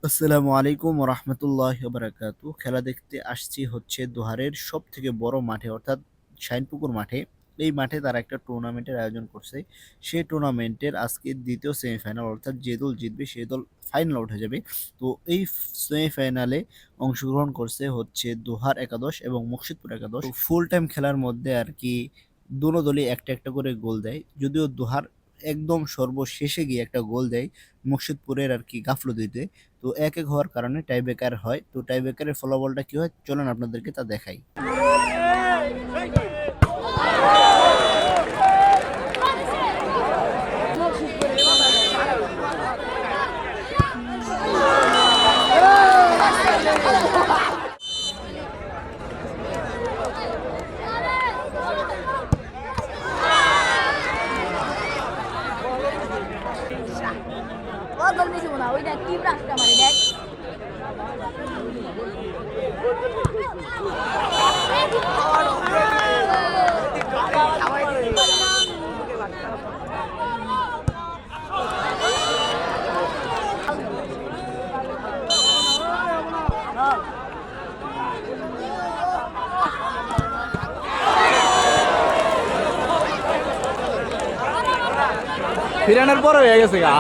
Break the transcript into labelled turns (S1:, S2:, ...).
S1: আসসালামু আলাইকুম রহমতুল্লাহ বারাকাতু। খেলা দেখতে আসছি হচ্ছে দোহারের সব থেকে বড় মাঠে অর্থাৎ শাইনপুকুর মাঠে। এই মাঠে তারা একটা টুর্নামেন্টের আয়োজন করছে। সেই টুর্নামেন্টের আজকে দ্বিতীয় সেমিফাইনাল, অর্থাৎ যে দল জিতবে সেই দল ফাইনাল উঠে যাবে। তো এই সেমিফাইনালে অংশগ্রহণ করছে হচ্ছে দোহার একাদশ এবং মুর্শিদপুর একাদশ। ফুল টাইম খেলার মধ্যে আর কি দুনো দলই একটা একটা করে গোল দেয়, যদিও দোহার একদম সর্বশেষে গিয়ে একটা গোল দেয় মুর্শিদপুরের আর কি গাফলতিতে। তো 1-1 হওয়ার কারণে টাই ব্রেকার হয়। তো টাই ব্রেকারের ফলাফলটা কি হয় চলেন আপনাদেরকে তা দেখাই।
S2: ও গোল মিস না ওই দেখ টিম রাখতে পারে দেখ
S3: ফিরানোর পর হয়ে গেছে গা।